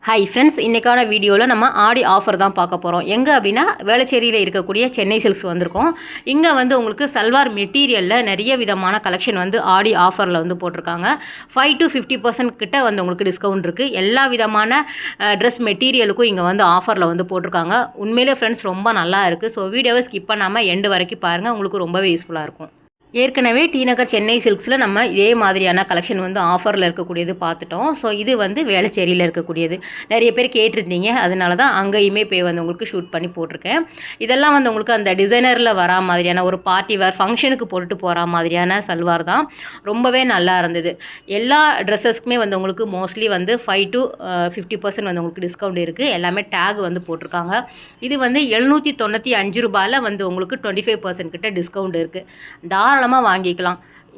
Hi friends, இன்றைக்கான வீடியோவில் நம்ம ஆடி ஆஃபர் தான் பார்க்க போகிறோம். எங்கே அப்படின்னா வேளச்சேரியில் இருக்கக்கூடிய சென்னை சில்க்ஸ் வந்திருக்கோம். இங்கே வந்து உங்களுக்கு சல்வார் மெட்டீரியலில் நிறைய விதமான கலெக்ஷன் வந்து ஆடி ஆஃபரில் வந்து போட்டிருக்காங்க. 5 to 50% கிட்ட வந்து உங்களுக்கு டிஸ்கவுண்ட் இருக்குது. எல்லா விதமான ட்ரெஸ் மெட்டீரியலுக்கும் இங்கே வந்து ஆஃபரில் வந்து போட்டிருக்காங்க. உண்மையிலே ஃப்ரெண்ட்ஸ் ரொம்ப நல்லா இருக்குது. ஸோ வீடியோவை ஸ்கிப் பண்ணாமல் எண்டு வரைக்கும் பாருங்கள், உங்களுக்கு ரொம்பவே யூஸ்ஃபுல்லாக இருக்கும். ஏற்கனவே டி நகர் சென்னை சில்க்ஸில் நம்ம இதே மாதிரியான கலெக்ஷன் வந்து ஆஃபரில் இருக்கக்கூடியது பார்த்துட்டோம். ஸோ இது வந்து வேளச்சேரியில் இருக்கக்கூடியது. நிறைய பேர் கேட்டிருந்தீங்க, அதனால தான் அங்கேயுமே போய் வந்து உங்களுக்கு ஷூட் பண்ணி போட்டிருக்கேன். இதெல்லாம் வந்து உங்களுக்கு அந்த டிசைனரில் வரா மாதிரியான ஒரு பார்ட்டி வேர் ஃபங்க்ஷனுக்கு போட்டுட்டு போகிற மாதிரியான சல்வார் தான். ரொம்பவே நல்லா இருந்தது. எல்லா ட்ரெஸ்ஸஸ்க்குமே வந்து உங்களுக்கு மோஸ்ட்லி வந்து 5 to 50% வந்து உங்களுக்கு டிஸ்கவுண்ட் இருக்குது. எல்லாமே டேக் வந்து போட்டிருக்காங்க. இது வந்து ₹795 வந்து உங்களுக்கு 25% கிட்ட டிஸ்கவுண்ட் இருக்குது. தாராளமாக வாங்கிக்கலாம்.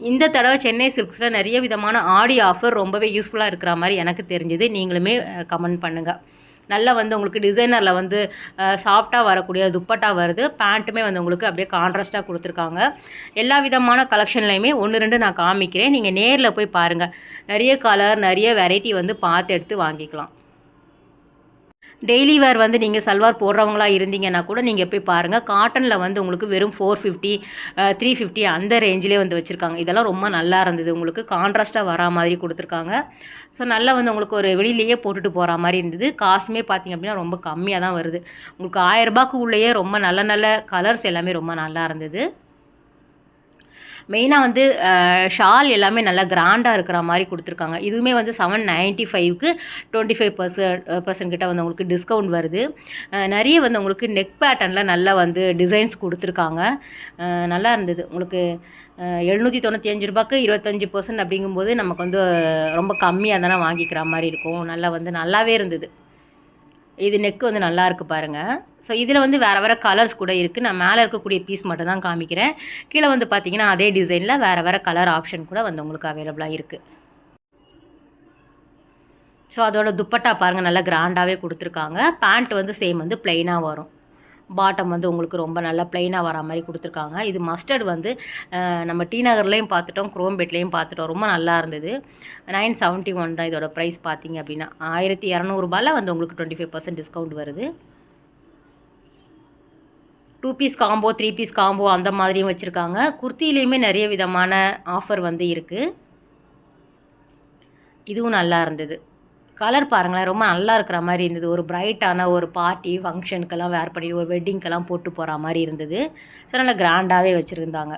இந்த தடவை சென்னை சில்க்ஸில் நிறைய விதமான ஆடி ஆஃபர் ரொம்பவே யூஸ்ஃபுல்லாக இருக்கிற மாதிரி எனக்கு தெரிஞ்சுது. நீங்களுமே கமெண்ட் பண்ணுங்கள். நல்லா வந்து உங்களுக்கு டிசைனரில் வந்து சாஃப்டாக வரக்கூடிய துப்பட்டா வருது. பேண்ட்டுமே வந்து உங்களுக்கு அப்படியே கான்ட்ராஸ்ட்டாக கொடுத்துருக்காங்க. எல்லா விதமான கலெக்ஷன்லையுமே 1, 2 நான் காமிக்கிறேன். நீங்கள் நேரில் போய் பாருங்கள். நிறைய கலர், நிறைய வெரைட்டி வந்து பார்த்து எடுத்து வாங்கிக்கலாம். டெய்லி வேர் வந்து நீங்கள் சல்வார் போடுறவங்களா இருந்தீங்கன்னா கூட நீங்கள் போய் பாருங்கள். காட்டனில் வந்து உங்களுக்கு வெறும் 450, 350 அந்த ரேஞ்சிலே வந்து வச்சுருக்காங்க. இதெல்லாம் ரொம்ப நல்லா இருந்தது. உங்களுக்கு கான்ட்ராஸ்ட்டாக வரா மாதிரி கொடுத்துருக்காங்க. ஸோ நல்லா வந்து உங்களுக்கு ஒரு வெளியிலேயே போட்டுட்டு போகிற மாதிரி இருந்தது. காசுமே பார்த்திங்க அப்படின்னா ரொம்ப கம்மியாக தான் வருது. உங்களுக்கு ₹1000 உள்ளேயே ரொம்ப நல்ல நல்ல கலர்ஸ் எல்லாமே ரொம்ப நல்லா இருந்தது. மெயினாக வந்து ஷால் எல்லாமே நல்லா கிராண்டாக இருக்கிற மாதிரி கொடுத்துருக்காங்க. இதுவுமே வந்து 795க்கு 25% கிட்ட வந்து உங்களுக்கு டிஸ்கவுண்ட் வருது. நிறைய வந்து உங்களுக்கு நெக் பேட்டர்னில் நல்லா வந்து டிசைன்ஸ் கொடுத்துருக்காங்க. நல்லா இருந்தது. உங்களுக்கு ₹795க்கு 25% அப்படிங்கும்போது நமக்கு வந்து ரொம்ப கம்மியாக தானே வாங்கிக்கிற மாதிரி இருக்கும். நல்லா வந்து நல்லாவே இருந்தது. இது நெக்கு வந்து நல்லா இருக்குது பாருங்கள். ஸோ இதில் வந்து வேறு கலர்ஸ் கூட இருக்குது. நான் மேலே இருக்கக்கூடிய பீஸ் மட்டும் தான் காமிக்கிறேன். கீழே வந்து பார்த்திங்கன்னா அதே டிசைனில் வேறு கலர் ஆப்ஷன் கூட வந்து உங்களுக்கு அவைலபிளாக இருக்குது. ஸோ அதோட துப்பட்டா பாருங்கள், நல்லா கிராண்டாகவே கொடுத்துருக்காங்க. பேண்ட் வந்து சேம் வந்து ப்ளைனாக வரும். பாட்டம் வந்து உங்களுக்கு ரொம்ப நல்லா ப்ளைனாக வரா மாதிரி கொடுத்துருக்காங்க. இது மஸ்டர்ட் வந்து நம்ம டி நகர்லேயும் பார்த்துட்டோம், குரோம்பேட்லேயும் பார்த்துட்டோம். ரொம்ப நல்லா இருந்தது. 971 தான் இதோட ப்ரைஸ் பார்த்திங்க அப்படின்னா. ₹1200 வந்து உங்களுக்கு 25% டிஸ்கவுண்ட் வருது. 2 பீஸ் காம்போ, 3 பீஸ் காம்போ அந்த மாதிரியும் வச்சுருக்காங்க. குர்த்திலையுமே நிறைய விதமான ஆஃபர் வந்து இருக்குது. இதுவும் நல்லா இருந்தது. கலர் பாருங்களேன், ரொம்ப நல்லா இருக்கிற மாதிரி இருந்தது. ஒரு பிரைட்டான ஒரு பார்ட்டி ஃபங்க்ஷனுக்கெல்லாம் வேர் பண்ணி ஒரு வெட்டிங்க்கெல்லாம் போட்டு போகிற மாதிரி இருந்தது. ஸோ நல்லா கிராண்டாகவே வச்சுருந்தாங்க.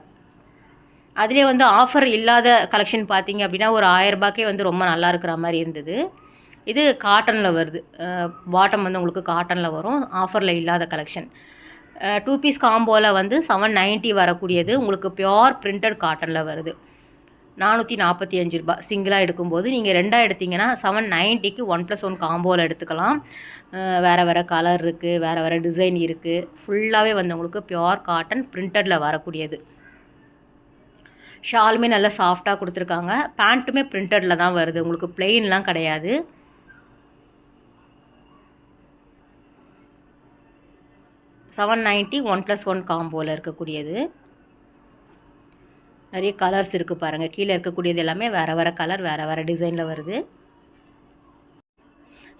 அதிலே வந்து ஆஃபர் இல்லாத கலெக்ஷன் பார்த்திங்க அப்படின்னா ஒரு ₹1000 வந்து ரொம்ப நல்லா இருக்கிற மாதிரி இருந்தது. இது காட்டனில் வருது. பாட்டம் வந்து உங்களுக்கு காட்டனில் வரும். ஆஃபரில் இல்லாத கலெக்ஷன். 2 பீஸ் காம்போவில் வந்து 790 வரக்கூடியது உங்களுக்கு பியோர் பிரிண்டட் காட்டனில் வருது. ₹445 சிங்கிளாக எடுக்கும்போது. நீங்கள் 2ஆக எடுத்திங்கன்னா 790க்கு 1+1 காம்போவில் எடுத்துக்கலாம். வேறு கலர் இருக்குது, வேறு டிசைன் இருக்குது. ஃபுல்லாகவே வந்து உங்களுக்கு பியோர் காட்டன் பிரிண்டடில் வரக்கூடியது. ஷாலுமே நல்லா சாஃப்டாக கொடுத்துருக்காங்க. பேண்ட்டுமே பிரிண்டடில் தான் வருது. உங்களுக்கு பிளெயின்லாம் கிடையாது. $790 1+1 காம்போவில் இருக்கக்கூடியது. நிறைய கலர்ஸ் இருக்குது பாருங்கள். கீழே இருக்கக்கூடியது எல்லாமே வேறு கலர், வேறு டிசைனில் வருது.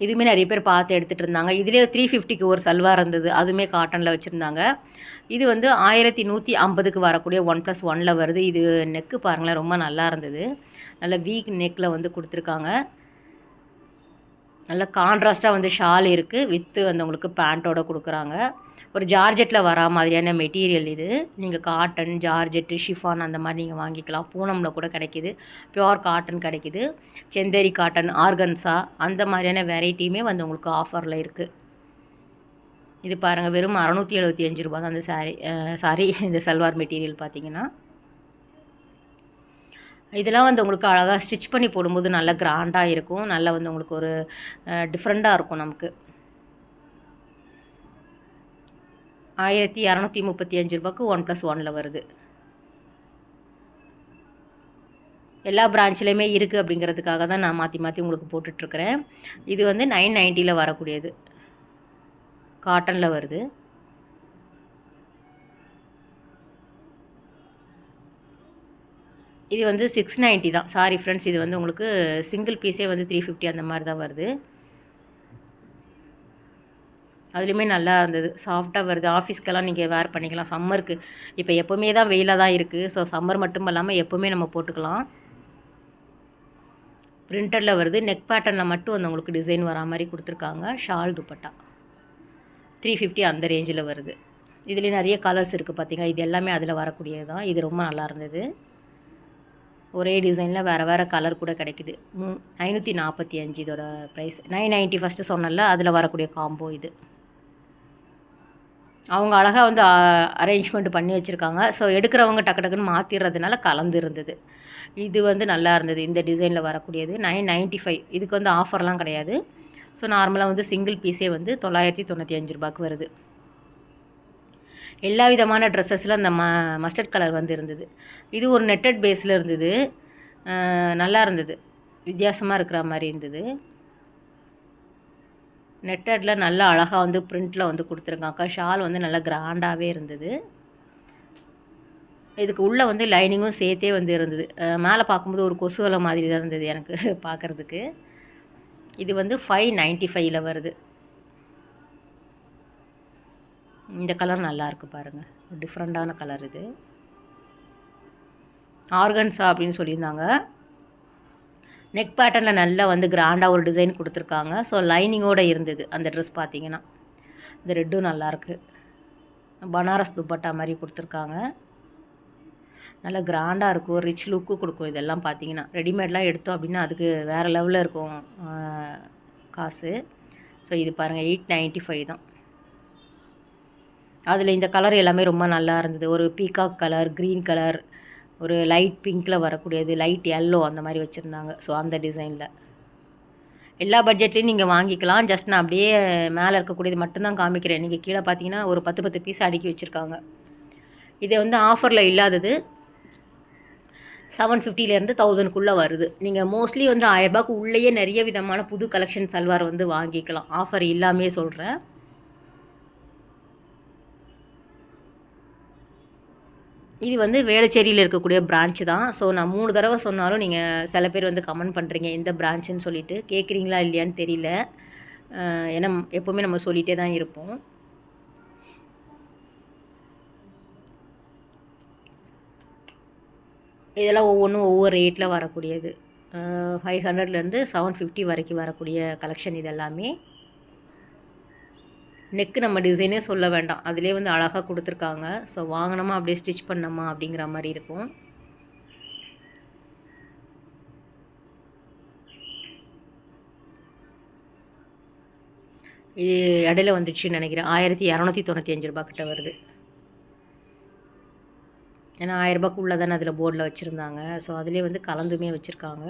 இதுவுமே நிறைய பேர் பார்த்து எடுத்துகிட்டு இருந்தாங்க. இதிலே 350க்கு ஒரு சல்வார் இருந்தது. அதுவுமே காட்டனில் வச்சுருந்தாங்க. இது வந்து 1150க்கு வரக்கூடிய 1+1ல் வருது. இது நெக்கு பாருங்களேன், ரொம்ப நல்லா இருந்தது. நல்ல வீக் நெக்கில் வந்து கொடுத்துருக்காங்க. நல்ல கான்ட்ராஸ்ட்டாக வந்து ஷால் இருக்குது. வித்து வந்து உங்களுக்கு பேண்ட்டோட கொடுக்குறாங்க. ஒரு ஜார்ஜெட்டில் வரா மாதிரியான மெட்டீரியல் இது. நீங்கள் காட்டன், ஜார்ஜெட்டு, ஷிஃபான் அந்த மாதிரி நீங்கள் வாங்கிக்கலாம். பூனமில் கூட கிடைக்கிது. பியோர் காட்டன் கிடைக்கிது. செந்தேரி காட்டன், ஆர்கன்ஸா அந்த மாதிரியான வெரைட்டியுமே வந்து உங்களுக்கு ஆஃபரில் இருக்குது. இது பாருங்கள், வெறும் ₹675 தான் அந்த சாரி இந்த சல்வார் மெட்டீரியல் பார்த்திங்கன்னா. இதெல்லாம் வந்து உங்களுக்கு அழகாக ஸ்டிச் பண்ணி போடும்போது நல்லா கிராண்டாக இருக்கும். நல்லா வந்து உங்களுக்கு ஒரு டிஃப்ரெண்ட்டாக இருக்கும். நமக்கு ₹1235க்கு 1+1ல் வருது. எல்லா பிரான்ச்லேயுமே இருக்குது அப்படிங்கிறதுக்காக தான் நான் மாற்றி உங்களுக்கு போட்டுட்ருக்கிறேன். இது வந்து 990ல் வரக்கூடியது. காட்டனில் வருது. இது வந்து 690 தான். சாரி ஃப்ரெண்ட்ஸ், இது வந்து உங்களுக்கு சிங்கிள் பீஸே வந்து 350 அந்த மாதிரி தான் வருது. அதுலேயுமே நல்லா இருந்தது, சாஃப்டாக வருது. ஆஃபீஸ்க்கெல்லாம் நீங்கள் வேர் பண்ணிக்கலாம் சம்மருக்கு. இப்போ எப்போவுமே தான் வெயிலாக தான் இருக்குது. ஸோ சம்மர் மட்டும் இல்லாமல் எப்போவுமே நம்ம போட்டுக்கலாம். பிரிண்டடில் வருது. நெக் பேட்டர்னில் மட்டும் வந்து உங்களுக்கு டிசைன் வரா மாதிரி கொடுத்துருக்காங்க. ஷால் துப்பட்டா 350 அந்த ரேஞ்சில் வருது. இதுலேயும் நிறைய கலர்ஸ் இருக்குது பார்த்தீங்களா. இது எல்லாமே அதில் வரக்கூடியது தான். இது ரொம்ப நல்லா இருந்தது. ஒரே டிசைனில் வேறு வேறு கலர் கூட கிடைக்குது. 545 இதோட ப்ரைஸ். 990 ஃபஸ்ட்டு சொன்னல, அதில் வரக்கூடிய காம்போ இது. அவங்க அழகாக வந்து அரேஞ்ச்மெண்ட் பண்ணி வச்சுருக்காங்க. ஸோ எடுக்கிறவங்க டக்கு டக்குன்னு மாற்றிடுறதுனால கலந்து இருந்தது. இது வந்து நல்லா இருந்தது. இந்த டிசைனில் வரக்கூடியது 995. இதுக்கு வந்து ஆஃபர்லாம் கிடையாது. ஸோ நார்மலாக வந்து சிங்கிள் பீஸே வந்து 995 ரூபாய்க்கு வருது. எல்லா விதமான ட்ரெஸ்ஸஸில் அந்த மஸ்டர்ட் கலர் வந்து இருந்தது. இது ஒரு நெட்டட் பேஸில் இருந்தது. நல்லா இருந்தது, வித்தியாசமாக இருக்கிற மாதிரி இருந்தது. நெட்டடில் நல்லா அழகாக வந்து பிரிண்டில் வந்து கொடுத்துருக்காங்க. ஷால் வந்து நல்லா கிராண்டாகவே இருந்தது. இதுக்கு உள்ளே வந்து லைனிங்கும் சேர்த்தே வந்து இருந்தது. மேலே பார்க்கும்போது ஒரு கொசு வலை மாதிரி தான் இருந்தது எனக்கு பார்க்குறதுக்கு. இது வந்து 595 வருது. இந்த கலர் நல்லாயிருக்கு பாருங்கள், டிஃப்ரெண்ட்டான கலர் இது. ஆர்கன்ஸா அப்படின்னு சொல்லியிருந்தாங்க. நெக் பேட்டர்னில் நல்லா வந்து கிராண்டாக ஒரு டிசைன் கொடுத்துருக்காங்க. ஸோ லைனிங்கோடு இருந்தது அந்த ட்ரெஸ் பார்த்தீங்கன்னா. இந்த ரெட்டும் நல்லாயிருக்கு. பனாரஸ் துப்பட்டா மாதிரி கொடுத்துருக்காங்க. நல்லா கிராண்டாக இருக்கும், ரிச் லுக்கு கொடுக்கும். இதெல்லாம் பார்த்தீங்கன்னா ரெடிமேட்லாம் எடுத்தோம் அப்படின்னா அதுக்கு வேறு லெவலில் இருக்கும் காசு. ஸோ இது பாருங்கள் 895 தான். அதில் இந்த கலர் எல்லாமே ரொம்ப நல்லா இருந்தது. ஒரு பீகாக் கலர், க்ரீன் கலர், ஒரு லைட் பிங்க்கில் வரக்கூடியது, லைட் எல்லோ அந்த மாதிரி வச்சுருந்தாங்க. ஸோ அந்த டிசைனில் எல்லா பட்ஜெட்லேயும் நீங்கள் வாங்கிக்கலாம். ஜஸ்ட் நான் அப்படியே மேலே இருக்கக்கூடியது மட்டும்தான் காமிக்கிறேன். நீங்கள் கீழே பார்த்தீங்கன்னா ஒரு 10 பீஸ் அடுக்கி வச்சுருக்காங்க. இது வந்து ஆஃபரில் இல்லாதது. 750லேருந்து 1000க்குள்ளே வருது. நீங்கள் மோஸ்ட்லி வந்து 1000 ரூபாய்க்கு உள்ளேயே நிறைய விதமான புது கலெக்ஷன் சல்வார் வந்து வாங்கிக்கலாம். ஆஃபர் இல்லாமே சொல்கிறேன். இது வந்து வேளச்சேரியில் இருக்கக்கூடிய பிரான்ச்சு தான். ஸோ நான் 3 தடவை சொன்னாலும் நீங்கள் சில பேர் வந்து கமெண்ட் பண்ணுறீங்க எந்த பிரான்ச்சுன்னு சொல்லிட்டு. கேட்குறீங்களா இல்லையான்னு தெரியல. ஏன்னா எப்போவுமே நம்ம சொல்லிகிட்டே தான் இருப்போம். இதெல்லாம் ஒவ்வொன்றும் ஒவ்வொரு ரேட்டில் வரக்கூடியது. 500லேருந்து 750 வரைக்கும் வரக்கூடிய கலெக்ஷன் இது எல்லாமே. நெக்கு நம்ம டிசைனே சொல்ல வேண்டாம், அதிலே வந்து அழகாக கொடுத்துருக்காங்க. ஸோ வாங்கினோமா அப்படியே ஸ்டிச் பண்ணோமா அப்படிங்கிற மாதிரி இருக்கும். இது இடையில வந்துடுச்சுன்னு நினைக்கிறேன். 1295 ரூபா கிட்ட வருது. ஏன்னா 1000 ரூபாய்க்குள்ளே தானே அதில் போர்டில் வச்சுருந்தாங்க. ஸோ அதிலே வந்து கலந்துமே வச்சுருக்காங்க.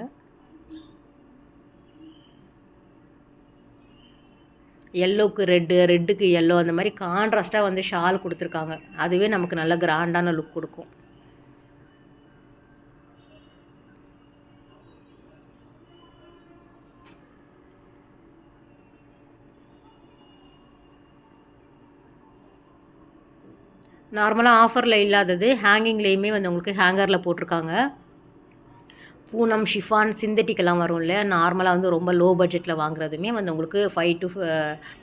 எல்லோவுக்கு ரெட்டு, ரெட்டுக்கு எல்லோ, அந்த மாதிரி கான்ட்ராஸ்ட்டாக வந்து ஷால் கொடுத்துருக்காங்க. அதுவே நமக்கு நல்ல கிராண்டான லுக் கொடுக்கும். நார்மலாக ஆஃபரில் இல்லாதது ஹேங்கிங்லேயுமே வந்து உங்களுக்கு ஹேங்கரில் போட்டிருக்காங்க. பூனம், ஷிஃபான், சிந்தட்டிக்கெல்லாம் வரும் இல்லையா, நார்மலாக வந்து ரொம்ப லோ பட்ஜெட்டில் வாங்குறதுமே வந்து உங்களுக்கு 5% to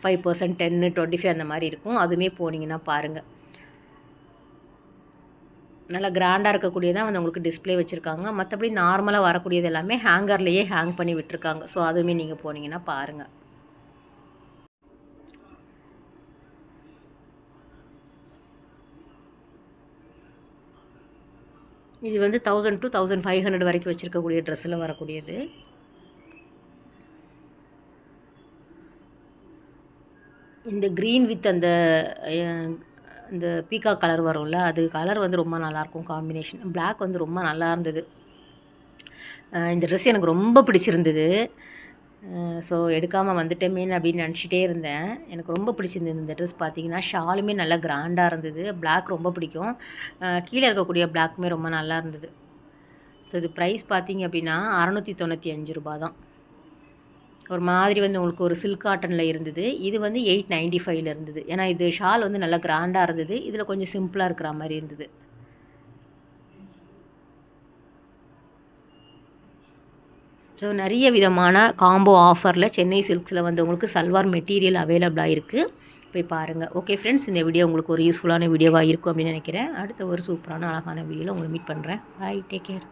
5%, 10, 25 அந்த மாதிரி இருக்கும். அதுவுமே போனீங்கன்னா பாருங்கள், நல்லா கிராண்டாக இருக்கக்கூடியதான் வந்து உங்களுக்கு டிஸ்பிளே வச்சுருக்காங்க. மற்றபடி நார்மலாக வரக்கூடியது எல்லாமே ஹேங்கர்லேயே ஹேங் பண்ணி விட்டுருக்காங்க. ஸோ அதுவுமே நீங்கள் போனீங்கன்னா பாருங்கள். இது வந்து 1000 to 1500 வரைக்கும் வச்சுருக்கக்கூடிய ட்ரெஸ்ஸில் வரக்கூடியது. இந்த க்ரீன் வித் அந்த இந்த பீகாக் கலர் வரும்ல, அது கலர் வந்து ரொம்ப நல்லாயிருக்கும் காம்பினேஷன். பிளாக் வந்து ரொம்ப நல்லா இருந்தது. இந்த ட்ரெஸ் எனக்கு ரொம்ப பிடிச்சிருந்தது. ஸோ எடுக்காமல் வந்துட்டேமேன்னு அப்படின்னு நினச்சிட்டே இருந்தேன். எனக்கு ரொம்ப பிடிச்சிருந்தது இந்த ட்ரெஸ். பார்த்தீங்கன்னா ஷாலுமே நல்லா கிராண்டாக இருந்தது. பிளாக் ரொம்ப பிடிக்கும். கீழே இருக்கக்கூடிய பிளாக்குமே ரொம்ப நல்லா இருந்தது. ஸோ இது ப்ரைஸ் பார்த்தீங்க அப்படின்னா 695 ரூபா தான். ஒரு மாதிரி வந்து உங்களுக்கு ஒரு சில்க் காட்டனில் இருந்தது. இது வந்து 895 இருந்தது. ஏன்னா இது ஷால் வந்து நல்லா கிராண்டாக இருந்தது. இதில் கொஞ்சம் சிம்பிளாக இருக்கிற மாதிரி இருந்தது. ஸோ நிறைய விதமான காம்போ ஆஃபரில் சென்னை சில்க்ஸில் வந்து உங்களுக்கு சல்வார் மெட்டீரியல் அவைலபிளாக இருக்குது. போய் பாருங்கள். ஓகே ஃப்ரெண்ட்ஸ், இந்த வீடியோ உங்களுக்கு ஒரு யூஸ்ஃபுல்லான வீடியோவாக இருக்கும் அப்படின்னு நினைக்கிறேன். அடுத்த ஒரு சூப்பரான அழகான வீடியோவில் உங்களை மீட் பண்ணுறேன். பாய், டேக் கேர்.